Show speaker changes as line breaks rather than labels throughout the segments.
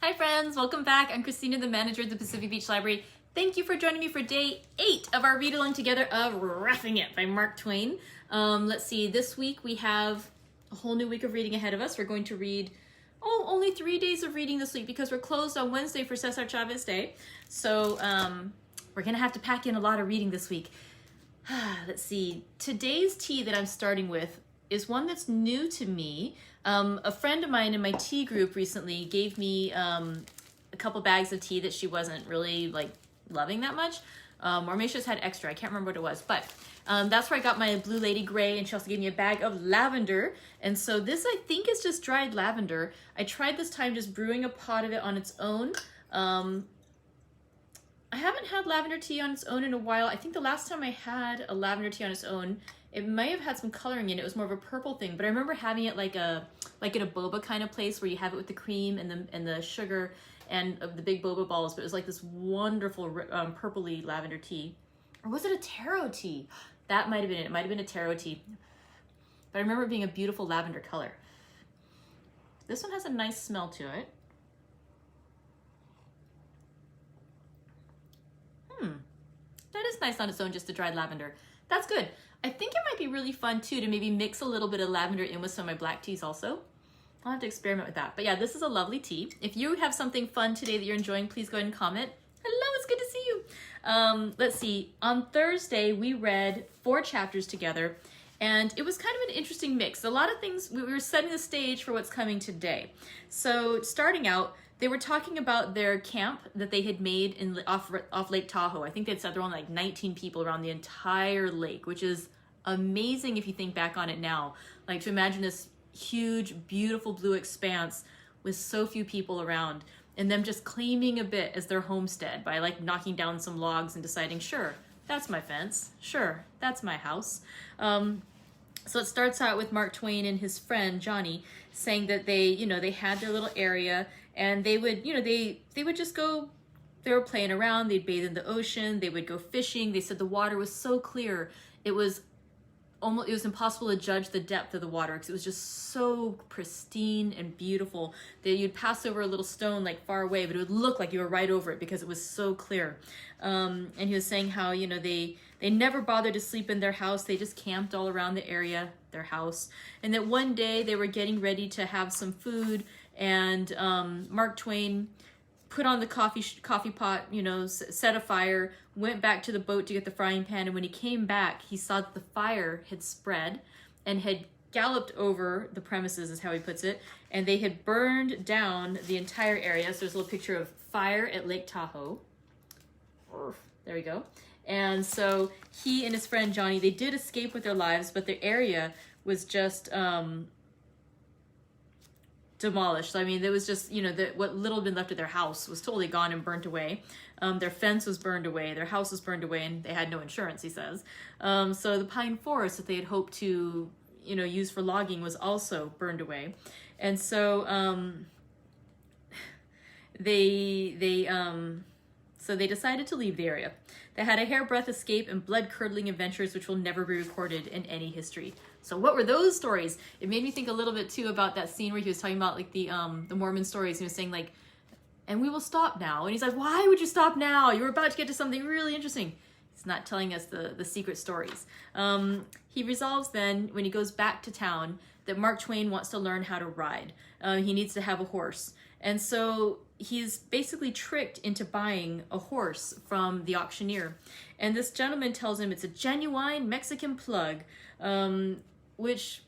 Hi friends, welcome back. I'm Christina, the manager of the Pacific Beach Library. Thank you for joining me for day 8 of our read along together of Roughing It by Mark Twain. Let's see, this week we have a whole new week of reading ahead of us. We're going to read, only 3 days of reading this week because we're closed on Wednesday for Cesar Chavez Day. So we're gonna have to pack in a lot of reading this week. Let's see, today's tea that I'm starting with is one that's new to me. A friend of mine in my tea group recently gave me a couple bags of tea that she wasn't really loving that much, or maybe she just had extra. I can't remember what it was, but that's where I got my Blue Lady Grey, and she also gave me a bag of lavender. And so this, I think, is just dried lavender. I tried this time just brewing a pot of it on its own. I haven't had lavender tea on its own in a while. I think the last time I had a lavender tea on its own, it may have had some coloring in it. It was more of a purple thing, but I remember having it like in a boba kind of place where you have it with the cream and the sugar and the big boba balls, but it was like this wonderful purpley lavender tea. Or was it a taro tea? That might have been it. It might have been a taro tea. But I remember it being a beautiful lavender color. This one has a nice smell to it. That is nice on its own, just the dried lavender. That's good. I think it might be really fun too to maybe mix a little bit of lavender in with some of my black teas also. I'll have to experiment with that. But yeah, this is a lovely tea. If you have something fun today that you're enjoying, please go ahead and comment. Hello, it's good to see you. Let's see, on Thursday we read 4 chapters together, and it was kind of an interesting mix. A lot of things, we were setting the stage for what's coming today. So starting out, they were talking about their camp that they had made off Lake Tahoe. I think they'd said there were only like 19 people around the entire lake, which is amazing if you think back on it now. Like, to imagine this huge, beautiful blue expanse with so few people around, and them just claiming a bit as their homestead by like knocking down some logs and deciding, sure, that's my fence. Sure, that's my house. So it starts out with Mark Twain and his friend Johnny saying that they had their little area, and they would, they would just go, they were playing around, they'd bathe in the ocean, they would go fishing. They said the water was so clear, it was impossible to judge the depth of the water because it was just so pristine and beautiful that you'd pass over a little stone like far away, but it would look like you were right over it because it was so clear. And he was saying how, they never bothered to sleep in their house. They just camped all around the area, their house. And that one day they were getting ready to have some food, and Mark Twain put on the coffee pot, set a fire, went back to the boat to get the frying pan, and when he came back, he saw that the fire had spread and had galloped over the premises, is how he puts it, and they had burned down the entire area. So there's a little picture of fire at Lake Tahoe. There we go. And so he and his friend Johnny, they did escape with their lives, but the area was just demolished. I mean, there was just, what little had been left of their house was totally gone and burnt away. Their fence was burned away, their house was burned away, and they had no insurance, he says. So the pine forest that they had hoped to, use for logging was also burned away. And so so they decided to leave the area. They had a hairbreadth escape and blood-curdling adventures which will never be recorded in any history. So what were those stories? It made me think a little bit too about that scene where he was talking about like the Mormon stories. He was saying like, and we will stop now. And he's like, why would you stop now? You were about to get to something really interesting. He's not telling us the secret stories. He resolves then, when he goes back to town, that Mark Twain wants to learn how to ride. He needs to have a horse. And so he's basically tricked into buying a horse from the auctioneer. And this gentleman tells him it's a genuine Mexican plug, which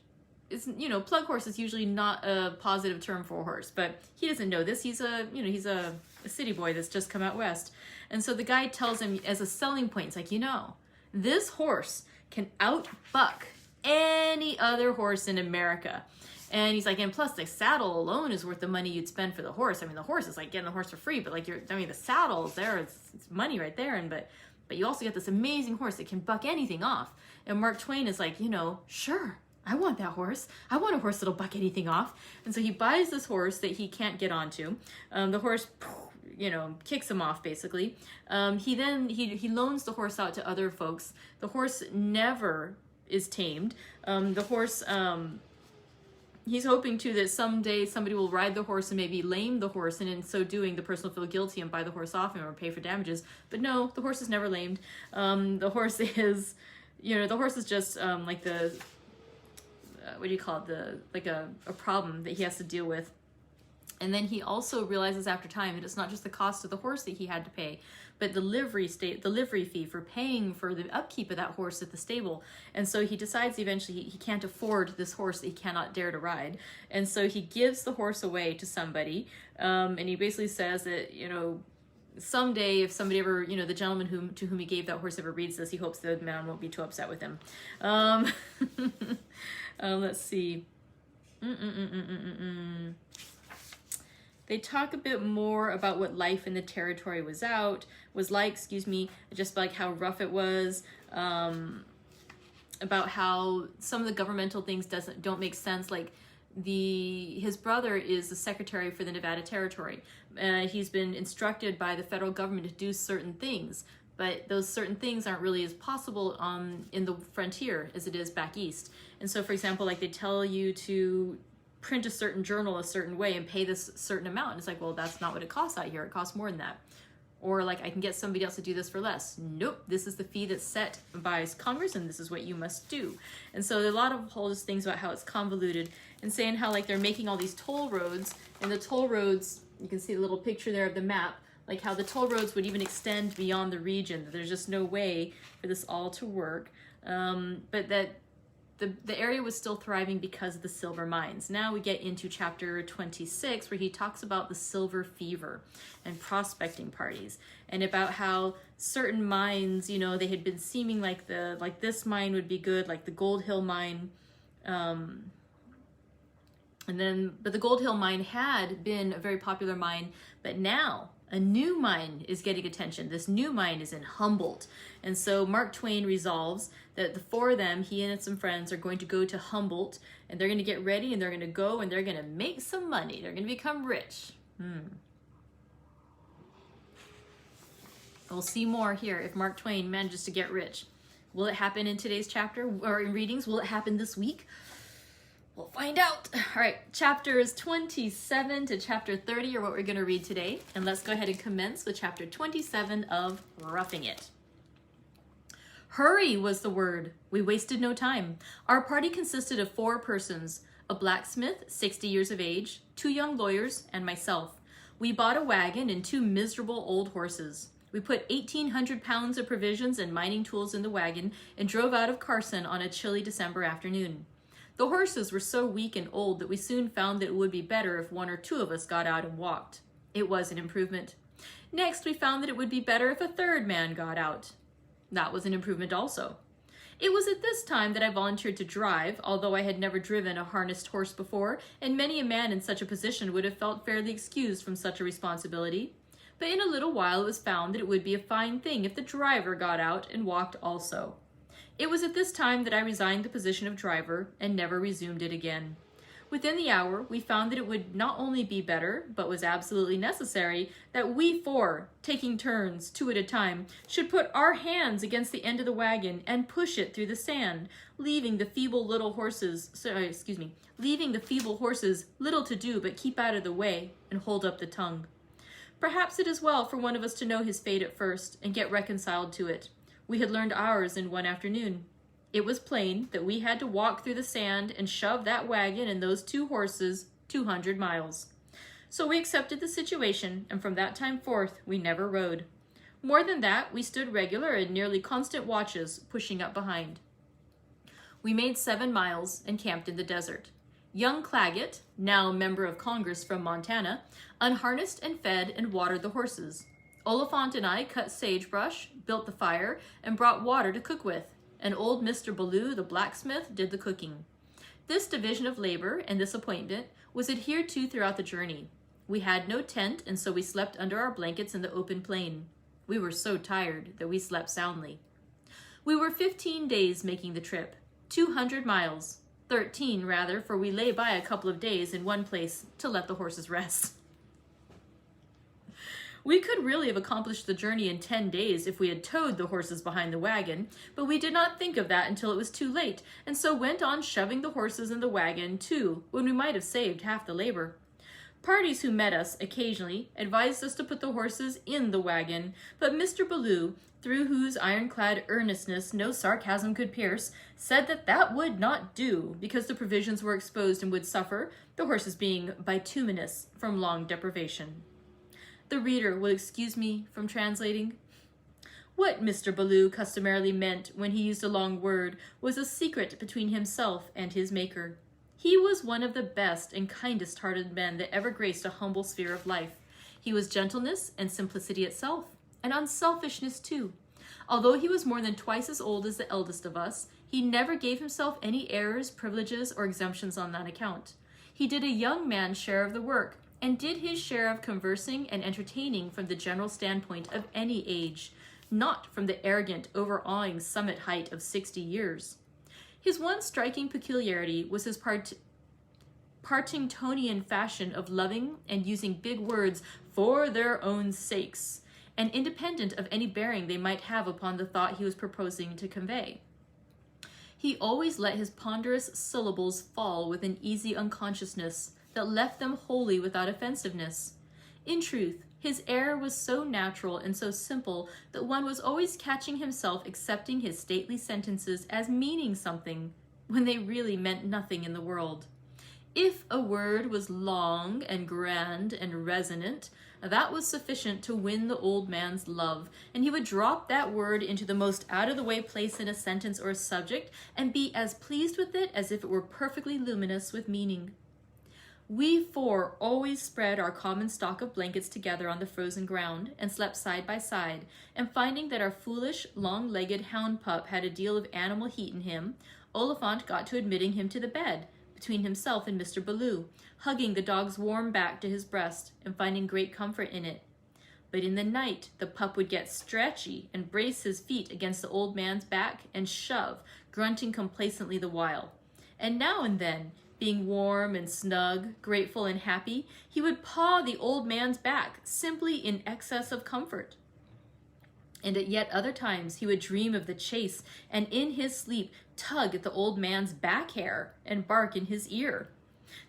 is, plug horse is usually not a positive term for a horse, but he doesn't know this. He's a city boy that's just come out west. And so the guy tells him as a selling point, it's like, this horse can outbuck any other horse in America. And he's like, and plus the saddle alone is worth the money you'd spend for the horse. I mean, the horse is like getting the horse for free, but the saddle is there, it's money right there. And but you also get this amazing horse that can buck anything off. And Mark Twain is like, sure, I want that horse. I want a horse that'll buck anything off. And so he buys this horse that he can't get onto. The horse, kicks him off basically. He loans the horse out to other folks. The horse never is tamed. The horse he's hoping too that someday somebody will ride the horse and maybe lame the horse, and in so doing the person will feel guilty and buy the horse off him or pay for damages. But no, the horse is never lamed. The horse is, the horse is just like the, what do you call it, like a problem that he has to deal with. And then he also realizes after time that it's not just the cost of the horse that he had to pay, but the livery fee for paying for the upkeep of that horse at the stable. And so he decides eventually he can't afford this horse that he cannot dare to ride. And so he gives the horse away to somebody. And he basically says that, someday if somebody ever, the gentleman to whom he gave that horse ever reads this, he hopes the man won't be too upset with him. Let's see. They talk a bit more about what life in the territory was like, just like how rough it was, about how some of the governmental things don't make sense. Like his brother is the secretary for the Nevada Territory. He's been instructed by the federal government to do certain things, but those certain things aren't really as possible in the frontier as it is back east. And so, for example, like they tell you to print a certain journal a certain way and pay this certain amount. And it's like, well, that's not what it costs out here. It costs more than that. Or like, I can get somebody else to do this for less. Nope, this is the fee that's set by Congress and this is what you must do. And so there are a lot of whole things about how it's convoluted and saying how like they're making all these toll roads, and the toll roads, you can see the little picture there of the map, like how the toll roads would even extend beyond the region. There's just no way for this all to work. But that the area was still thriving because of the silver mines. Now we get into chapter 26, where he talks about the silver fever and prospecting parties, and about how certain mines, they had been seeming like this mine would be good, like the Gold Hill mine. But the Gold Hill mine had been a very popular mine, but now a new mine is getting attention. This new mine is in Humboldt. And so Mark Twain resolves that the four of them, he and some friends, are going to go to Humboldt, and they're going to get ready, and they're going to go, and they're going to make some money. They're going to become rich. We'll see more here if Mark Twain manages to get rich. Will it happen in today's chapter or in readings? Will it happen this week? We'll find out. All right, chapters 27 to chapter 30 are what we're going to read today. And let's go ahead and commence with chapter 27 of Roughing It. Hurry was the word. We wasted no time. Our party consisted of 4 persons, a blacksmith, 60 years of age, 2 young lawyers, and myself. We bought a wagon and 2 miserable old horses. We put 1,800 pounds of provisions and mining tools in the wagon and drove out of Carson on a chilly December afternoon. The horses were so weak and old that we soon found that it would be better if 1 or 2 of us got out and walked. It was an improvement. Next, we found that it would be better if a 3rd man got out. That was an improvement also. It was at this time that I volunteered to drive, although I had never driven a harnessed horse before, and many a man in such a position would have felt fairly excused from such a responsibility. But in a little while it was found that it would be a fine thing if the driver got out and walked also. It was at this time that I resigned the position of driver and never resumed it again. Within the hour, we found that it would not only be better, but was absolutely necessary, that we 4, taking turns, 2 at a time, should put our hands against the end of the wagon and push it through the sand, leaving the feeble horses little to do but keep out of the way and hold up the tongue. Perhaps it is well for one of us to know his fate at first and get reconciled to it. We had learned ours in one afternoon. It was plain that we had to walk through the sand and shove that wagon and those 2 horses 200 miles. So we accepted the situation, and from that time forth we never rode. More than that, we stood regular and nearly constant watches, pushing up behind. We made 7 miles and camped in the desert. Young Claggett, now member of Congress from Montana, unharnessed and fed and watered the horses. Oliphant and I cut sagebrush, built the fire, and brought water to cook with, and old Mr. Ballou, the blacksmith, did the cooking. This division of labor and this appointment was adhered to throughout the journey. We had no tent, and so we slept under our blankets in the open plain. We were so tired that we slept soundly. We were 15 days making the trip, 200 miles, 13 rather, for we lay by a couple of days in one place to let the horses rest. We could really have accomplished the journey in 10 days if we had towed the horses behind the wagon, but we did not think of that until it was too late, and so went on shoving the horses in the wagon, too, when we might have saved half the labor. Parties who met us occasionally advised us to put the horses in the wagon, but Mr. Ballou, through whose ironclad earnestness no sarcasm could pierce, said that that would not do, because the provisions were exposed and would suffer, the horses being bituminous from long deprivation. The reader will excuse me from translating. What Mr. Ballou customarily meant when he used a long word was a secret between himself and his Maker. He was one of the best and kindest-hearted men that ever graced a humble sphere of life. He was gentleness and simplicity itself, and unselfishness too. Although he was more than twice as old as the eldest of us, he never gave himself any airs, privileges, or exemptions on that account. He did a young man's share of the work, and did his share of conversing and entertaining from the general standpoint of any age, not from the arrogant, overawing summit height of 60 years. His one striking peculiarity was his Partingtonian fashion of loving and using big words for their own sakes, and independent of any bearing they might have upon the thought he was proposing to convey. He always let his ponderous syllables fall with an easy unconsciousness that left them wholly without offensiveness. In truth, his air was so natural and so simple that one was always catching himself accepting his stately sentences as meaning something when they really meant nothing in the world. If a word was long and grand and resonant, that was sufficient to win the old man's love, and he would drop that word into the most out-of-the-way place in a sentence or a subject and be as pleased with it as if it were perfectly luminous with meaning. We four always spread our common stock of blankets together on the frozen ground and slept side by side, and finding that our foolish, long-legged hound pup had a deal of animal heat in him, Oliphant got to admitting him to the bed, between himself and Mr. Ballou, hugging the dog's warm back to his breast and finding great comfort in it. But in the night, the pup would get stretchy and brace his feet against the old man's back and shove, grunting complacently the while. And now and then, being warm and snug, grateful and happy, he would paw the old man's back, simply in excess of comfort. And at yet other times he would dream of the chase, and in his sleep tug at the old man's back hair and bark in his ear.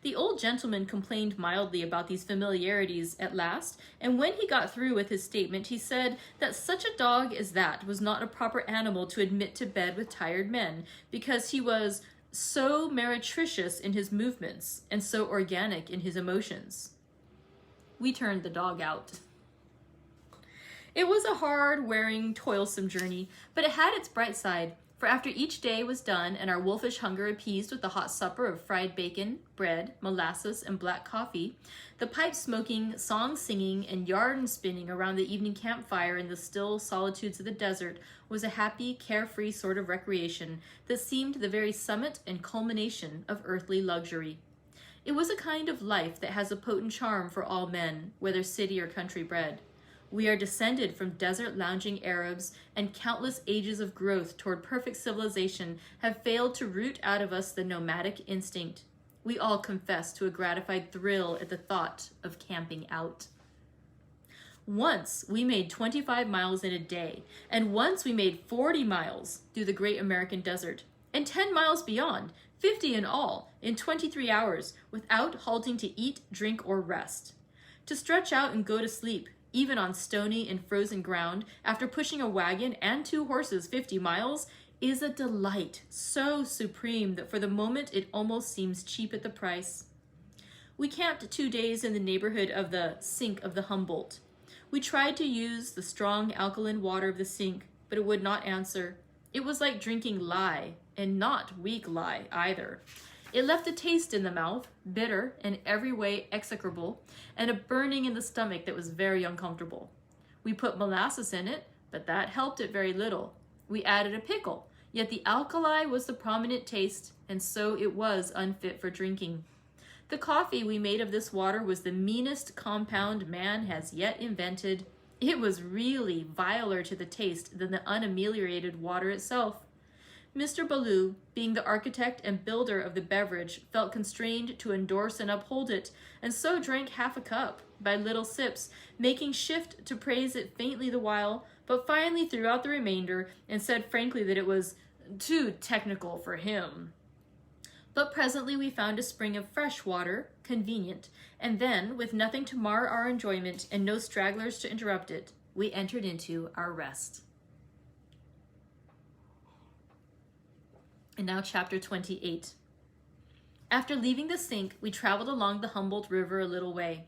The old gentleman complained mildly about these familiarities at last, and when he got through with his statement, he said that such a dog as that was not a proper animal to admit to bed with tired men, because he was so meretricious in his movements and so organic in his emotions. We turned the dog out. It was a hard, wearing, toilsome journey, but it had its bright side, for after each day was done and our wolfish hunger appeased with the hot supper of fried bacon, bread, molasses, and black coffee, the pipe smoking, song singing, and yarn spinning around the evening campfire in the still solitudes of the desert was a happy, carefree sort of recreation that seemed the very summit and culmination of earthly luxury. It was a kind of life that has a potent charm for all men, whether city or country bred. We are descended from desert lounging Arabs, and countless ages of growth toward perfect civilization have failed to root out of us the nomadic instinct. We all confess to a gratified thrill at the thought of camping out. Once we made 25 miles in a day, and once we made 40 miles through the great American desert, and 10 miles beyond, 50 in all, in 23 hours, without halting to eat, drink, or rest. To stretch out and go to sleep, even on stony and frozen ground, after pushing a wagon and 2 horses 50 miles, is a delight so supreme that for the moment it almost seems cheap at the price. We camped 2 days in the neighborhood of the sink of the Humboldt. We tried to use the strong alkaline water of the sink, but it would not answer. It was like drinking lye, and not weak lye either. It left a taste in the mouth, bitter and every way execrable, and a burning in the stomach that was very uncomfortable. We put molasses in it, but that helped it very little. We added a pickle, yet the alkali was the prominent taste, and so it was unfit for drinking. The coffee we made of this water was the meanest compound man has yet invented. It was really viler to the taste than the unameliorated water itself. Mr. Ballou, being the architect and builder of the beverage, felt constrained to endorse and uphold it, and so drank half a cup, by little sips, making shift to praise it faintly the while, but finally threw out the remainder and said frankly that it was too technical for him. But presently we found a spring of fresh water, convenient, and then, with nothing to mar our enjoyment and no stragglers to interrupt it, we entered into our rest. And now chapter 28. After leaving the sink, we traveled along the Humboldt River a little way.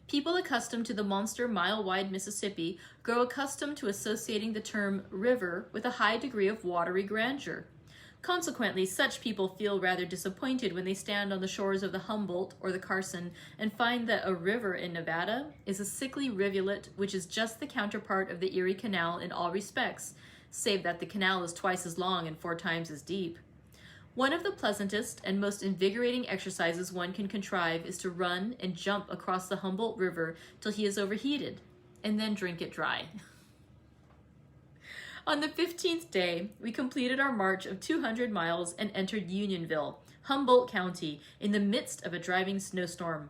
People accustomed to the monster mile-wide Mississippi grow accustomed to associating the term river with a high degree of watery grandeur. Consequently, such people feel rather disappointed when they stand on the shores of the Humboldt or the Carson and find that a river in Nevada is a sickly rivulet which is just the counterpart of the Erie Canal in all respects, save that the canal is twice as long and 4 times as deep. One of the pleasantest and most invigorating exercises one can contrive is to run and jump across the Humboldt River till he is overheated, and then drink it dry. On the 15th day, we completed our march of 200 miles and entered Unionville, Humboldt County, in the midst of a driving snowstorm.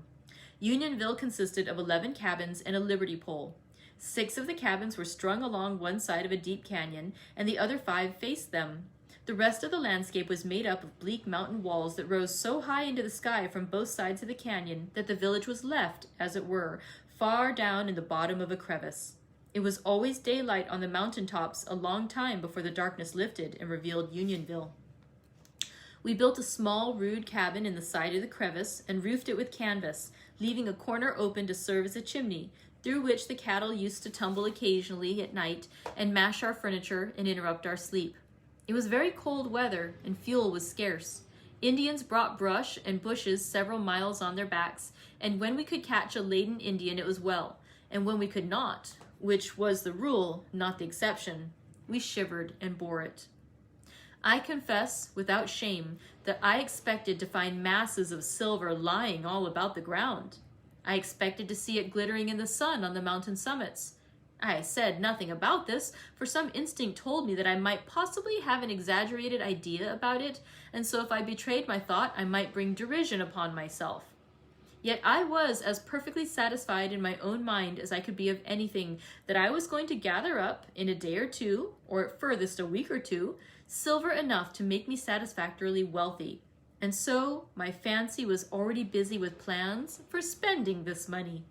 Unionville consisted of 11 cabins and a liberty pole. 6 of the cabins were strung along one side of a deep canyon, and the other 5 faced them. The rest of the landscape was made up of bleak mountain walls that rose so high into the sky from both sides of the canyon that the village was left, as it were, far down in the bottom of a crevice. It was always daylight on the mountain tops a long time before the darkness lifted and revealed Unionville. We built a small, rude cabin in the side of the crevice and roofed it with canvas, leaving a corner open to serve as a chimney, through which the cattle used to tumble occasionally at night and mash our furniture and interrupt our sleep. It was very cold weather, and fuel was scarce. Indians brought brush and bushes several miles on their backs, and when we could catch a laden Indian it was well, and when we could not, which was the rule, not the exception, we shivered and bore it. I confess, without shame, that I expected to find masses of silver lying all about the ground. I expected to see it glittering in the sun on the mountain summits. I said nothing about this, for some instinct told me that I might possibly have an exaggerated idea about it, and so if I betrayed my thought, I might bring derision upon myself. Yet I was as perfectly satisfied in my own mind as I could be of anything that I was going to gather up in a day or 2, or at furthest a week or 2, silver enough to make me satisfactorily wealthy. And so my fancy was already busy with plans for spending this money.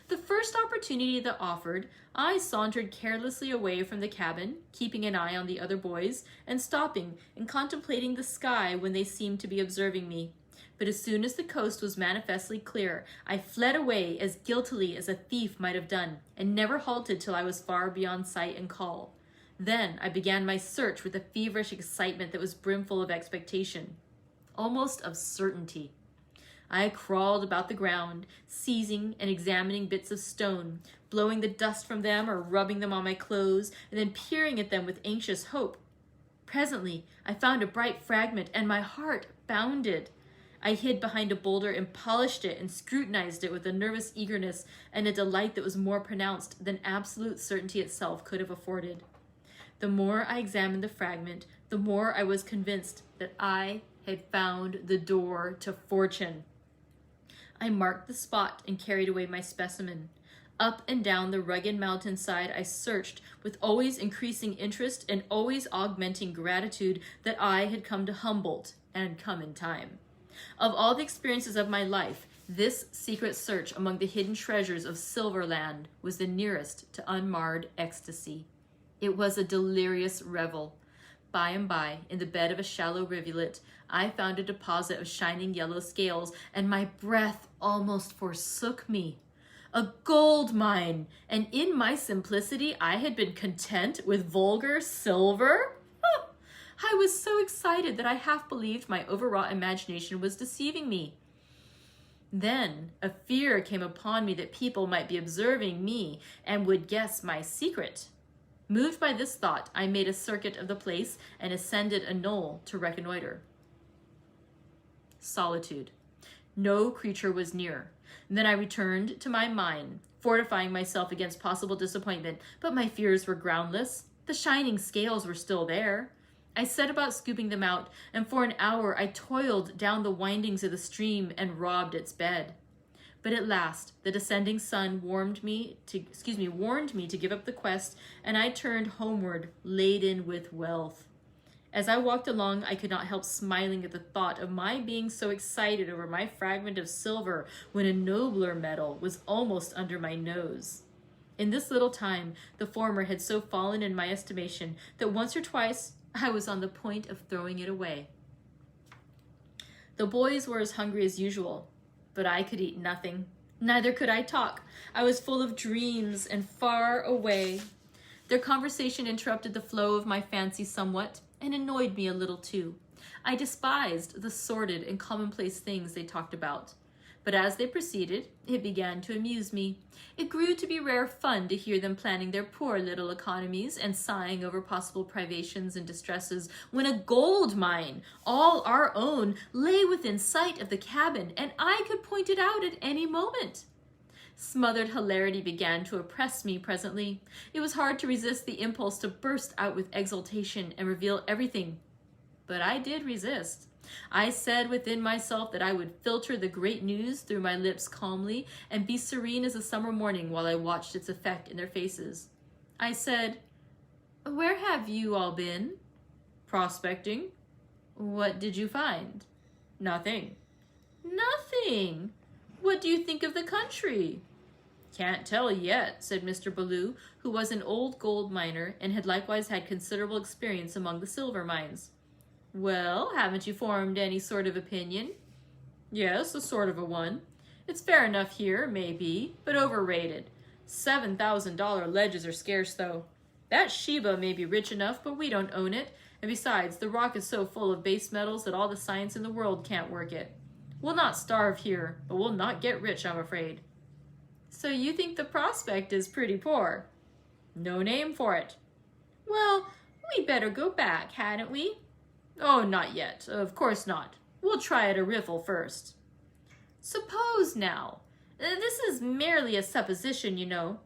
The first opportunity that offered, I sauntered carelessly away from the cabin, keeping an eye on the other boys, and stopping and contemplating the sky when they seemed to be observing me. But as soon as the coast was manifestly clear, I fled away as guiltily as a thief might have done, and never halted till I was far beyond sight and call. Then I began my search with a feverish excitement that was brimful of expectation, almost of certainty. I crawled about the ground, seizing and examining bits of stone, blowing the dust from them or rubbing them on my clothes, and then peering at them with anxious hope. Presently, I found a bright fragment, and my heart bounded. I hid behind a boulder and polished it and scrutinized it with a nervous eagerness and a delight that was more pronounced than absolute certainty itself could have afforded. The more I examined the fragment, the more I was convinced that I had found the door to fortune. I marked the spot and carried away my specimen. Up and down the rugged mountainside I searched with always increasing interest and always augmenting gratitude that I had come to Humboldt and come in time. Of all the experiences of my life, this secret search among the hidden treasures of Silverland was the nearest to unmarred ecstasy. It was a delirious revel. By and by, in the bed of a shallow rivulet, I found a deposit of shining yellow scales, and my breath almost forsook me. A gold mine, and in my simplicity I had been content with vulgar silver? Oh, I was so excited that I half believed my overwrought imagination was deceiving me. Then a fear came upon me that people might be observing me and would guess my secret. Moved by this thought, I made a circuit of the place and ascended a knoll to reconnoiter. Solitude. No creature was near. And then I returned to my mine, fortifying myself against possible disappointment, but my fears were groundless. The shining scales were still there. I set about scooping them out, and for an hour I toiled down the windings of the stream and robbed its bed. But at last, the descending sun warned me to give up the quest, and I turned homeward, laden with wealth. As I walked along, I could not help smiling at the thought of my being so excited over my fragment of silver when a nobler metal was almost under my nose. In this little time, the former had so fallen in my estimation that once or twice I was on the point of throwing it away. The boys were as hungry as usual, but I could eat nothing. Neither could I talk. I was full of dreams and far away. Their conversation interrupted the flow of my fancy somewhat, and annoyed me a little too. I despised the sordid and commonplace things they talked about. But as they proceeded, it began to amuse me. It grew to be rare fun to hear them planning their poor little economies and sighing over possible privations and distresses when a gold mine, all our own, lay within sight of the cabin, and I could point it out at any moment. Smothered hilarity began to oppress me presently. It was hard to resist the impulse to burst out with exultation and reveal everything. But I did resist. I said within myself that I would filter the great news through my lips calmly and be serene as a summer morning while I watched its effect in their faces. I said, "Where have you all been?" "Prospecting." "What did you find?" "Nothing." "Nothing? What do you think of the country?" "Can't tell yet," said Mr. Ballou, who was an old gold miner and had likewise had considerable experience among the silver mines. "Well, haven't you formed any sort of opinion?" "Yes, a sort of a one. It's fair enough here, maybe, but overrated. $7,000 ledges are scarce, though. That Sheba may be rich enough, but we don't own it, and besides, the rock is so full of base metals that all the science in the world can't work it. We'll not starve here, but we'll not get rich, I'm afraid." "So you think the prospect is pretty poor?" "No name for it." "Well, we'd better go back, hadn't we?" "Oh, not yet. Of course not. We'll try at a riffle first." "Suppose now, this is merely a supposition, you know.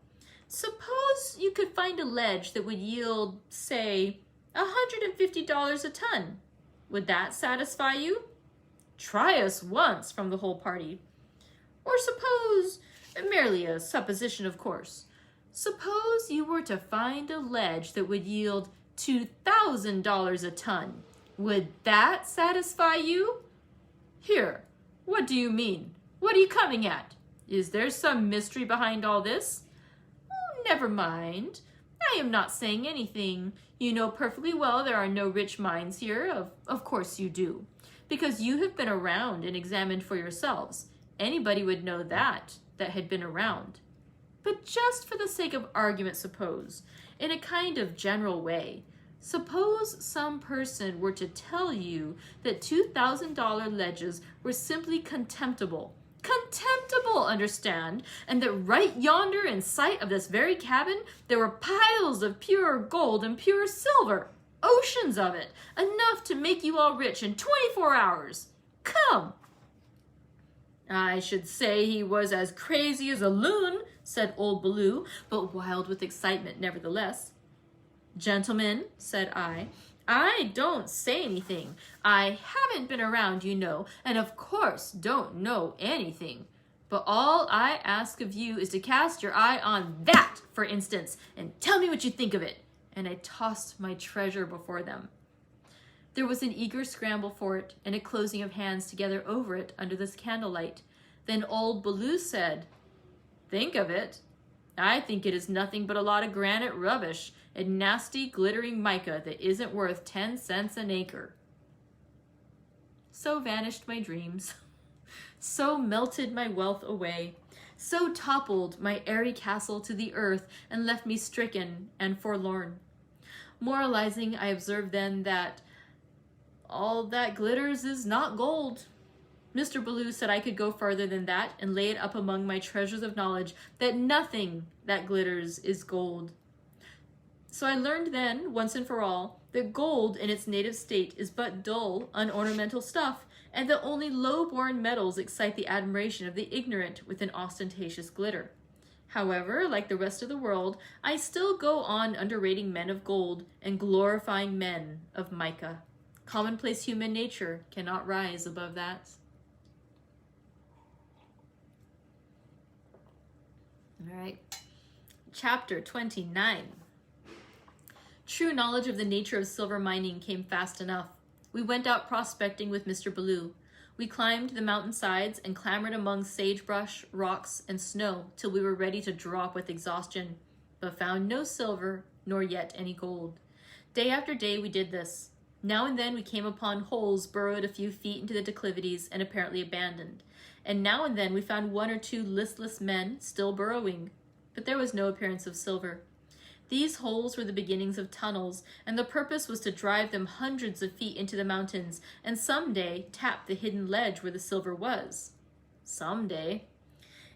Suppose you could find a ledge that would yield, say, $150 a ton. Would that satisfy you?" "Try us once," from the whole party. "Or suppose, merely a supposition, of course, suppose you were to find a ledge that would yield $2,000 a ton. Would that satisfy you?" "Here, what do you mean? What are you coming at? Is there some mystery behind all this?" "Oh, never mind. I am not saying anything. You know perfectly well there are no rich mines here. Of course you do, because you have been around and examined for yourselves. Anybody would know that had been around. But just for the sake of argument, suppose, in a kind of general way, suppose some person were to tell you that $2,000 ledges were simply contemptible. Contemptible, understand, and that right yonder in sight of this very cabin there were piles of pure gold and pure silver, oceans of it, enough to make you all rich in 24 hours. Come." "I should say he was as crazy as a loon," said old Ballou, but wild with excitement nevertheless. "Gentlemen," said I don't say anything. I haven't been around, you know, and of course don't know anything. But all I ask of you is to cast your eye on that, for instance, and tell me what you think of it." And I tossed my treasure before them. There was an eager scramble for it, and a closing of hands together over it under this candlelight. Then old Ballou said, "Think of it? I think it is nothing but a lot of granite rubbish and nasty glittering mica that isn't worth 10 cents an acre." So vanished my dreams. So melted my wealth away. So toppled my airy castle to the earth and left me stricken and forlorn. Moralizing, I observed then that all that glitters is not gold. Mr. Ballou said I could go further than that and lay it up among my treasures of knowledge that nothing that glitters is gold. So I learned then, once and for all, that gold in its native state is but dull, unornamental stuff, and that only low-born metals excite the admiration of the ignorant with an ostentatious glitter. However, like the rest of the world, I still go on underrating men of gold and glorifying men of mica. Commonplace human nature cannot rise above that. All right. Chapter 29. True knowledge of the nature of silver mining came fast enough. We went out prospecting with Mr. Ballou. We climbed the mountain sides and clambered among sagebrush, rocks, and snow till we were ready to drop with exhaustion, but found no silver, nor yet any gold. Day after day we did this. Now and then we came upon holes burrowed a few feet into the declivities and apparently abandoned, and now and then we found one or two listless men still burrowing, but there was no appearance of silver. These holes were the beginnings of tunnels, and the purpose was to drive them hundreds of feet into the mountains and someday tap the hidden ledge where the silver was. Someday.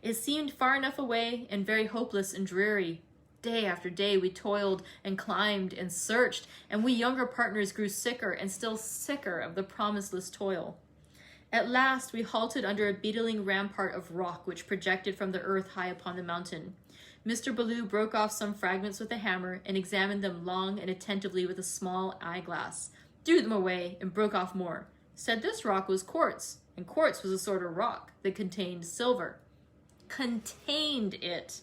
It seemed far enough away and very hopeless and dreary. Day after day we toiled and climbed and searched, and we younger partners grew sicker and still sicker of the promiseless toil. At last we halted under a beetling rampart of rock which projected from the earth high upon the mountain. Mr. Ballou broke off some fragments with a hammer and examined them long and attentively with a small eyeglass, threw them away, and broke off more. Said this rock was quartz, and quartz was a sort of rock that contained silver. Contained it!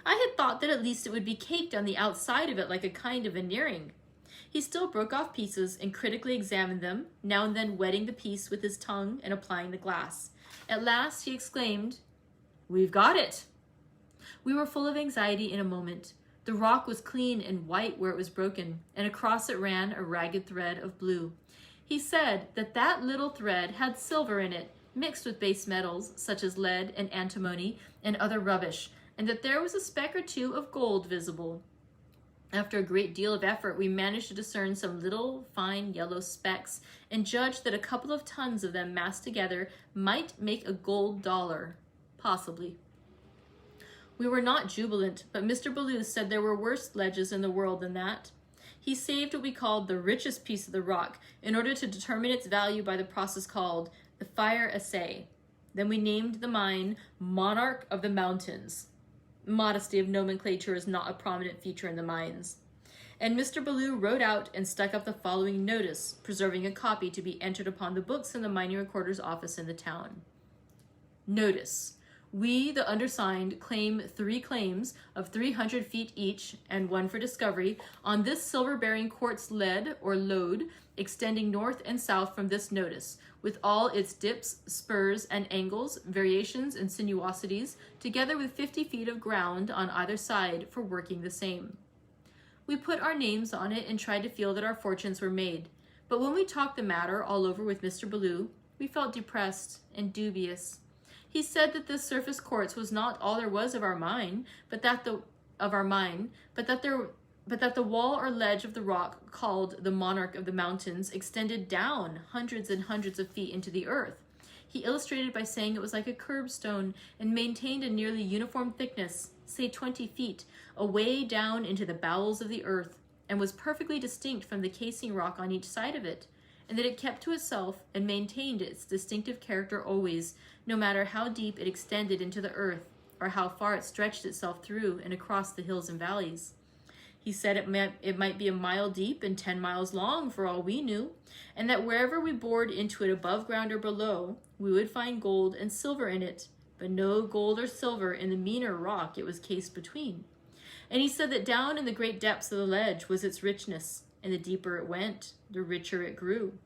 I had thought that at least it would be caked on the outside of it like a kind of veneering. He still broke off pieces and critically examined them, now and then wetting the piece with his tongue and applying the glass. At last he exclaimed, "We've got it!" We were full of anxiety in a moment. The rock was clean and white where it was broken, and across it ran a ragged thread of blue. He said that that little thread had silver in it, mixed with base metals, such as lead and antimony and other rubbish, and that there was a speck or two of gold visible. After a great deal of effort, we managed to discern some little fine yellow specks, and judged that a couple of tons of them massed together might make a gold dollar, possibly. We were not jubilant, but Mr. Ballou said there were worse ledges in the world than that. He saved what we called the richest piece of the rock in order to determine its value by the process called the fire assay. Then we named the mine Monarch of the Mountains. Modesty of nomenclature is not a prominent feature in the mines. And Mr. Ballou wrote out and stuck up the following notice, preserving a copy to be entered upon the books in the mining recorder's office in the town. Notice. We, the undersigned, claim 3 claims of 300 feet each, and 1 for discovery, on this silver-bearing quartz lead or lode, extending north and south from this notice, with all its dips, spurs, and angles, variations, and sinuosities, together with 50 feet of ground on either side for working the same. We put our names on it and tried to feel that our fortunes were made, but when we talked the matter all over with Mr. Ballou, we felt depressed and dubious. He said that this surface quartz was not all there was of our mine, but that the wall or ledge of the rock called the Monarch of the Mountains extended down hundreds and hundreds of feet into the earth. He illustrated by saying it was like a curbstone and maintained a nearly uniform thickness, say 20 feet, away down into the bowels of the earth, and was perfectly distinct from the casing rock on each side of it, and that it kept to itself and maintained its distinctive character always, no matter how deep it extended into the earth, or how far it stretched itself through and across the hills and valleys. He said it might be a mile deep and 10 miles long for all we knew, and that wherever we bored into it above ground or below, we would find gold and silver in it, but no gold or silver in the meaner rock it was cased between. And he said that down in the great depths of the ledge was its richness, and the deeper it went, the richer it grew.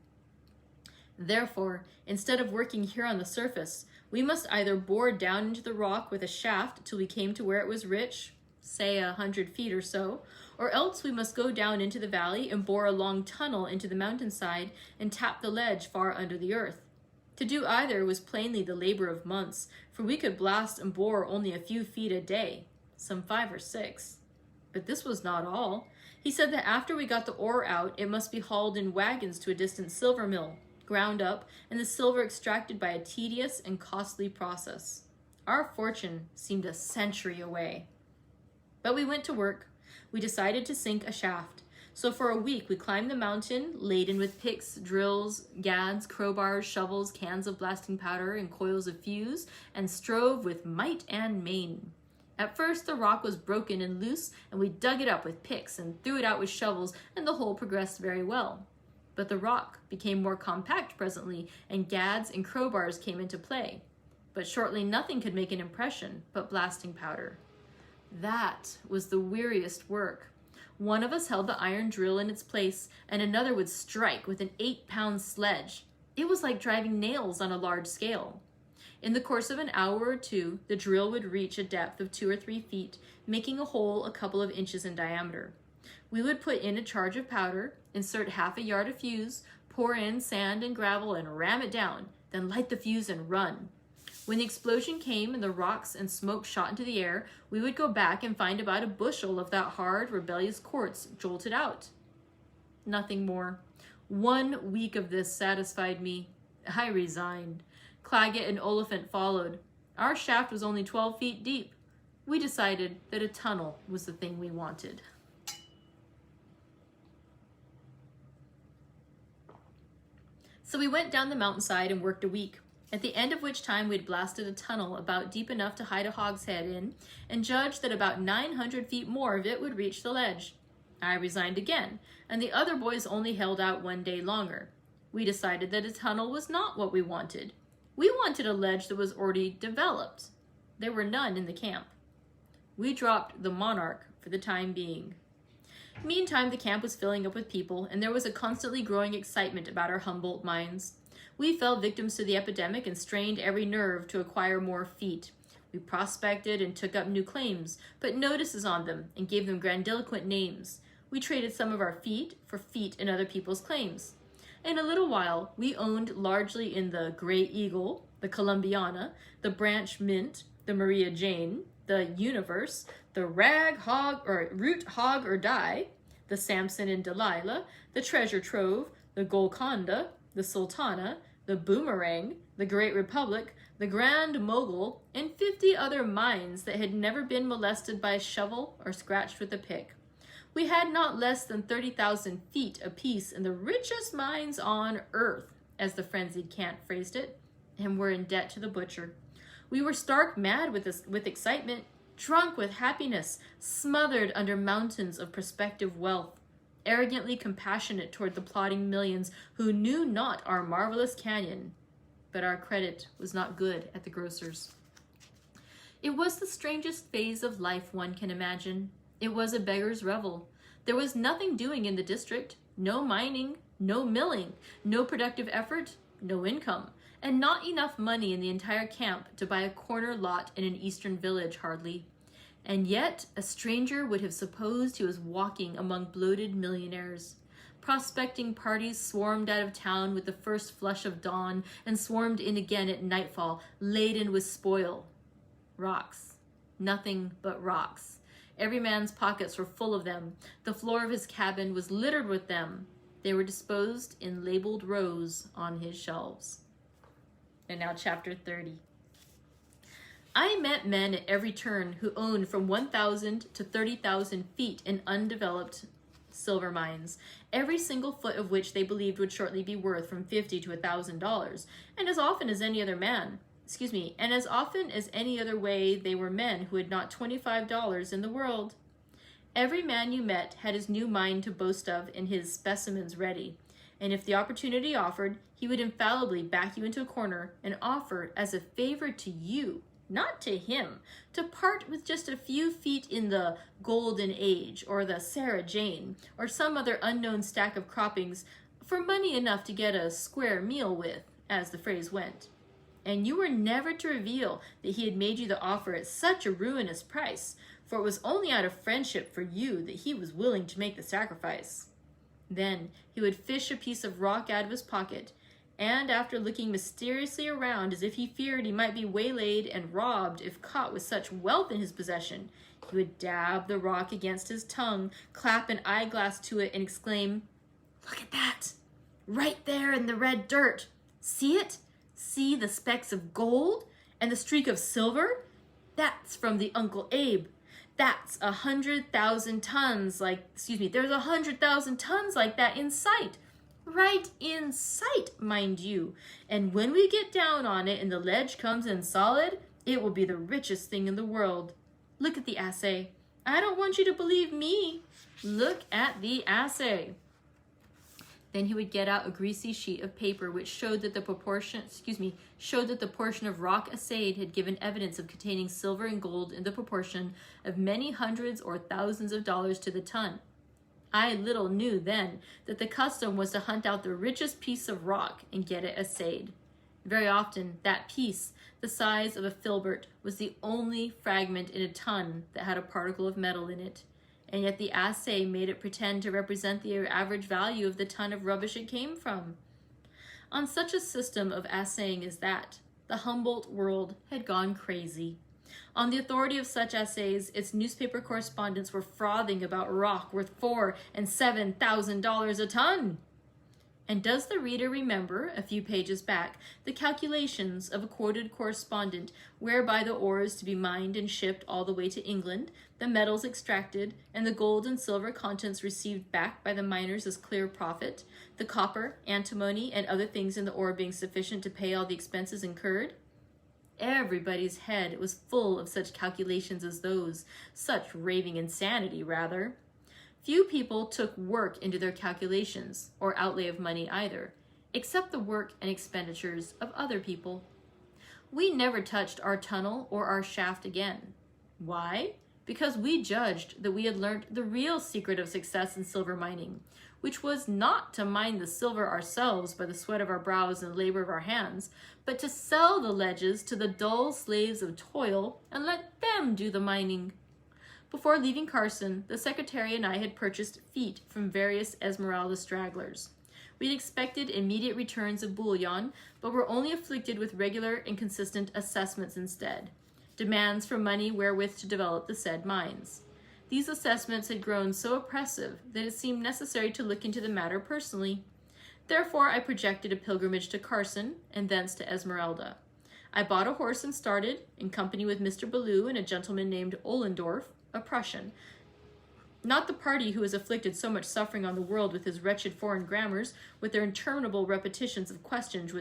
Therefore, instead of working here on the surface, we must either bore down into the rock with a shaft till we came to where it was rich, say 100 feet or so, or else we must go down into the valley and bore a long tunnel into the mountainside and tap the ledge far under the earth. To do either was plainly the labor of months, for we could blast and bore only a few feet a day, some 5 or 6. But this was not all. He said that after we got the ore out, it must be hauled in wagons to a distant silver mill, ground up, and the silver extracted by a tedious and costly process. Our fortune seemed a century away. But we went to work. We decided to sink a shaft. So for a week we climbed the mountain, laden with picks, drills, gads, crowbars, shovels, cans of blasting powder, and coils of fuse, and strove with might and main. At first, the rock was broken and loose, and we dug it up with picks and threw it out with shovels, and the hole progressed very well. But the rock became more compact presently, and gads and crowbars came into play. But shortly nothing could make an impression but blasting powder. That was the weariest work. One of us held the iron drill in its place, and another would strike with an 8-pound sledge. It was like driving nails on a large scale. In the course of an hour or two, the drill would reach a depth of 2 or 3 feet, making a hole a couple of inches in diameter. We would put in a charge of powder, insert half a yard of fuse, pour in sand and gravel and ram it down, then light the fuse and run. When the explosion came and the rocks and smoke shot into the air, we would go back and find about a bushel of that hard, rebellious quartz jolted out. Nothing more. 1 week of this satisfied me. I resigned. Claggett and Oliphant followed. Our shaft was only 12 feet deep. We decided that a tunnel was the thing we wanted. So we went down the mountainside and worked a week, at the end of which time we had blasted a tunnel about deep enough to hide a hogshead in, and judged that about 900 feet more of it would reach the ledge. I resigned again, and the other boys only held out 1 day longer. We decided that a tunnel was not what we wanted. We wanted a ledge that was already developed. There were none in the camp. We dropped the Monarch for the time being. Meantime, the camp was filling up with people, and there was a constantly growing excitement about our Humboldt mines. We fell victims to the epidemic and strained every nerve to acquire more feet. We prospected and took up new claims, put notices on them, and gave them grandiloquent names. We traded some of our feet for feet in other people's claims. In a little while, we owned largely in the Gray Eagle, the Columbiana, the Branch Mint, the Maria Jane, the Universe, the Root Hog or Die, the Samson and Delilah, the Treasure Trove, the Golconda, the Sultana, the Boomerang, the Great Republic, the Grand Mogul, and 50 other mines that had never been molested by a shovel or scratched with a pick. We had not less than 30,000 feet apiece in the richest mines on earth, as the frenzied Cant phrased it, and were in debt to the butcher. We were stark mad with excitement, drunk with happiness, smothered under mountains of prospective wealth, arrogantly compassionate toward the plodding millions who knew not our marvelous canyon. But our credit was not good at the grocer's. It was the strangest phase of life one can imagine. It was a beggar's revel. There was nothing doing in the district, no mining, no milling, no productive effort, no income, and not enough money in the entire camp to buy a corner lot in an eastern village hardly. And yet a stranger would have supposed he was walking among bloated millionaires. Prospecting parties swarmed out of town with the first flush of dawn and swarmed in again at nightfall, laden with spoil. Rocks. Nothing but rocks. Every man's pockets were full of them. The floor of his cabin was littered with them. They were disposed in labeled rows on his shelves. And now chapter 30. I met men at every turn who owned from 1,000 to 30,000 feet in undeveloped silver mines, every single foot of which they believed would shortly be worth from $50 to $1,000, and as often as any other way they were men who had not $25 in the world. Every man you met had his new mine to boast of and his specimens ready, and if the opportunity offered, he would infallibly back you into a corner and offer as a favor to you, not to him, to part with just a few feet in the Golden Age or the Sarah Jane or some other unknown stack of croppings for money enough to get a square meal with, as the phrase went. And you were never to reveal that he had made you the offer at such a ruinous price, for it was only out of friendship for you that he was willing to make the sacrifice. Then he would fish a piece of rock out of his pocket, and after looking mysteriously around as if he feared he might be waylaid and robbed if caught with such wealth in his possession, he would dab the rock against his tongue, clap an eyeglass to it, and exclaim, "Look at that! Right there in the red dirt! See it? See the specks of gold and the streak of silver? That's from the Uncle Abe. That's 100,000 tons there's 100,000 tons like that in sight. Right in sight, mind you. And when we get down on it and the ledge comes in solid, it will be the richest thing in the world. Look at the assay. I don't want you to believe me. Look at the assay. Then he would get out a greasy sheet of paper which showed that the portion of rock assayed had given evidence of containing silver and gold in the proportion of many hundreds or thousands of dollars to the ton. I little knew then that the custom was to hunt out the richest piece of rock and get it assayed. Very often, that piece, the size of a filbert, was the only fragment in a ton that had a particle of metal in it, and yet the assay made it pretend to represent the average value of the ton of rubbish it came from. On such a system of assaying as that, the Humboldt world had gone crazy. On the authority of such assays, its newspaper correspondents were frothing about rock worth $4,000 and $7,000 a ton. And does the reader remember, a few pages back, the calculations of a quoted correspondent whereby the ore is to be mined and shipped all the way to England, the metals extracted, and the gold and silver contents received back by the miners as clear profit, the copper, antimony, and other things in the ore being sufficient to pay all the expenses incurred? Everybody's head was full of such calculations as those, such raving insanity, rather. Few people took work into their calculations, or outlay of money either, except the work and expenditures of other people. We never touched our tunnel or our shaft again. Why? Because we judged that we had learned the real secret of success in silver mining, which was not to mine the silver ourselves by the sweat of our brows and labor of our hands, but to sell the ledges to the dull slaves of toil and let them do the mining. Before leaving Carson, the secretary and I had purchased feet from various Esmeralda stragglers. We had expected immediate returns of bullion, but were only afflicted with regular and consistent assessments instead, demands for money wherewith to develop the said mines. These assessments had grown so oppressive that it seemed necessary to look into the matter personally. Therefore, I projected a pilgrimage to Carson, and thence to Esmeralda. I bought a horse and started, in company with Mr. Ballou and a gentleman named Ollendorf, a Prussian. Not the party who has afflicted so much suffering on the world with his wretched foreign grammars, with their interminable repetitions of questions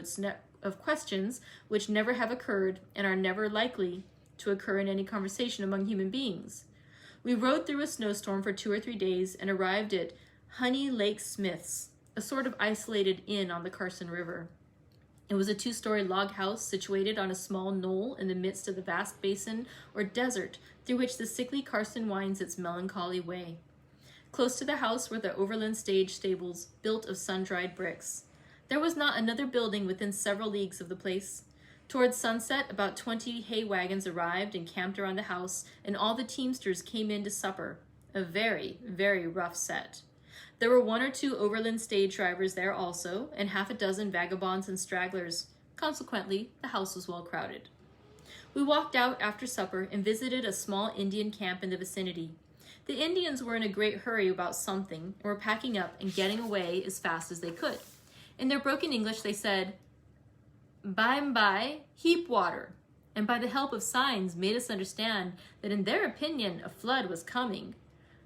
which never have occurred and are never likely to occur in any conversation among human beings. We rode through a snowstorm for 2 or 3 days and arrived at Honey Lake Smith's, a sort of isolated inn on the Carson River. It was a 2-story log house situated on a small knoll in the midst of the vast basin or desert through which the sickly Carson winds its melancholy way. Close to the house were the Overland stage stables, built of sun-dried bricks. There was not another building within several leagues of the place. Towards sunset, about 20 hay wagons arrived and camped around the house, and all the teamsters came in to supper, a very, very rough set. There were 1 or 2 Overland stage drivers there also, and half a dozen vagabonds and stragglers. Consequently, the house was well crowded. We walked out after supper and visited a small Indian camp in the vicinity. The Indians were in a great hurry about something and were packing up and getting away as fast as they could. In their broken English, they said, "Bye-bye, heap water," and by the help of signs made us understand that in their opinion a flood was coming.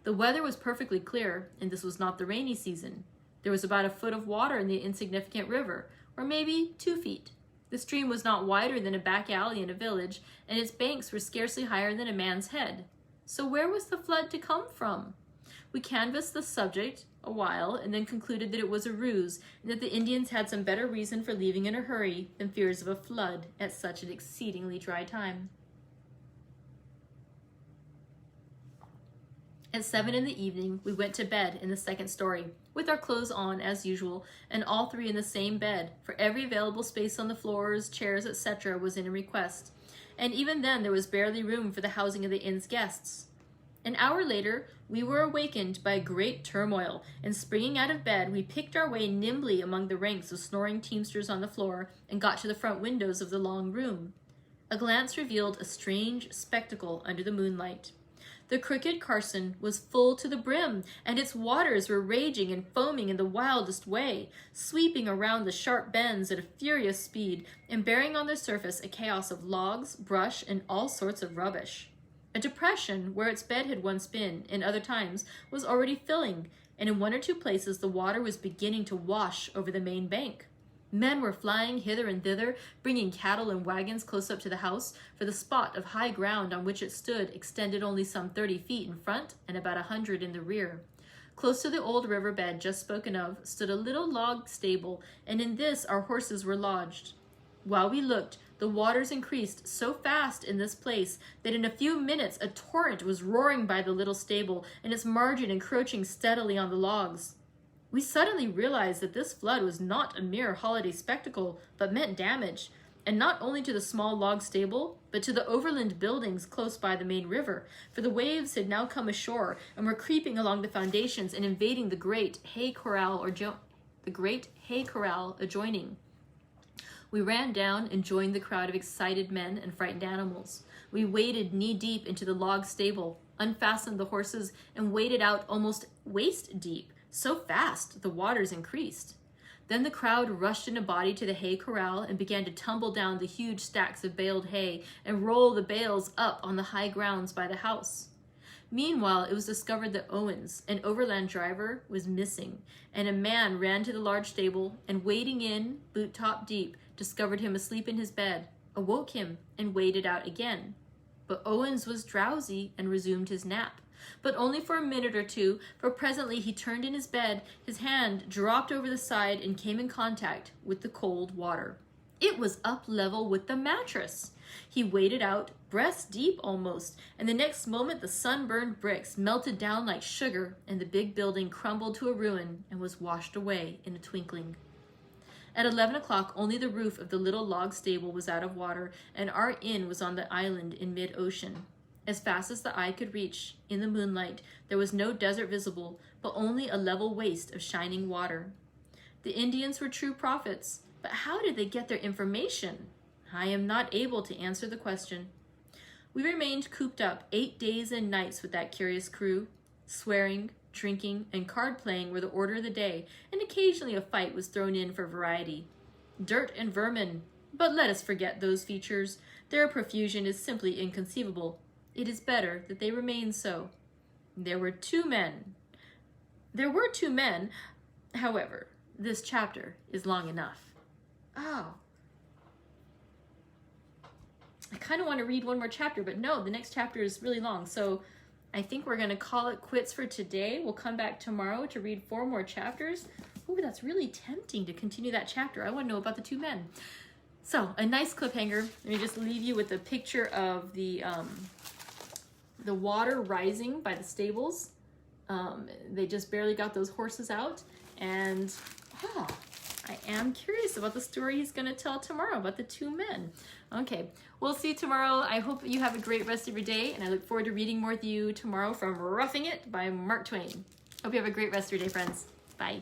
The weather was perfectly clear, and this was not the rainy season. There was about a foot of water in the insignificant river, or maybe 2 feet. The stream was not wider than a back alley in a village, and its banks were scarcely higher than a man's head. So where was the flood to come from? We canvassed the subject a while, and then concluded that it was a ruse, and that the Indians had some better reason for leaving in a hurry than fears of a flood at such an exceedingly dry time. At 7 in the evening, we went to bed in the 2nd story, with our clothes on as usual, and all 3 in the same bed, for every available space on the floors, chairs, etc. was in request, and even then there was barely room for the housing of the inn's guests. An hour later, we were awakened by a great turmoil, and springing out of bed, we picked our way nimbly among the ranks of snoring teamsters on the floor, and got to the front windows of the long room. A glance revealed a strange spectacle under the moonlight. The crooked Carson was full to the brim, and its waters were raging and foaming in the wildest way, sweeping around the sharp bends at a furious speed, and bearing on their surface a chaos of logs, brush, and all sorts of rubbish. A depression, where its bed had once been, in other times, was already filling, and in 1 or 2 places the water was beginning to wash over the main bank. Men were flying hither and thither, bringing cattle and wagons close up to the house, for the spot of high ground on which it stood extended only some 30 feet in front and about 100 in the rear. Close to the old riverbed just spoken of stood a little log stable, and in this our horses were lodged. While we looked, the waters increased so fast in this place that in a few minutes a torrent was roaring by the little stable, and its margin encroaching steadily on the logs. We suddenly realized that this flood was not a mere holiday spectacle, but meant damage, and not only to the small log stable, but to the overland buildings close by the main river, for the waves had now come ashore and were creeping along the foundations and invading the great hay corral adjoining. We ran down and joined the crowd of excited men and frightened animals. We waded knee-deep into the log stable, unfastened the horses, and waded out almost waist-deep. So fast the waters increased. Then the crowd rushed in a body to the hay corral and began to tumble down the huge stacks of baled hay and roll the bales up on the high grounds by the house. Meanwhile, it was discovered that Owens, an overland driver, was missing, and a man ran to the large stable and, wading in, boot-top deep, discovered him asleep in his bed, awoke him, and waded out again. But Owens was drowsy and resumed his nap. But only for a minute or two, for presently he turned in his bed, his hand dropped over the side and came in contact with the cold water. It was up level with the mattress. He waded out, breast deep almost, and the next moment the sunburned bricks melted down like sugar, and the big building crumbled to a ruin and was washed away in a twinkling. At 11 o'clock, only the roof of the little log stable was out of water, and our inn was on the island in mid-ocean. As fast as the eye could reach, in the moonlight, there was no desert visible, but only a level waste of shining water. The Indians were true prophets, but how did they get their information? I am not able to answer the question. We remained cooped up 8 days and nights with that curious crew. Swearing, drinking, and card-playing were the order of the day, and occasionally a fight was thrown in for variety. Dirt and vermin, but let us forget those features. Their profusion is simply inconceivable. It is better that they remain so. There were two men, however, this chapter is long enough. Oh. I kind of want to read one more chapter, but no, the next chapter is really long, so I think we're going to call it quits for today. We'll come back tomorrow to read 4 more chapters. Ooh, that's really tempting to continue that chapter. I want to know about the two men. So, a nice cliffhanger. Let me just leave you with a picture of the water rising by the stables. They just barely got those horses out, and I am curious about the story he's going to tell tomorrow about the two men. Okay, we'll see you tomorrow. I hope you have a great rest of your day, and I look forward to reading more with you tomorrow from Roughing It by Mark Twain. Hope you have a great rest of your day, friends. Bye.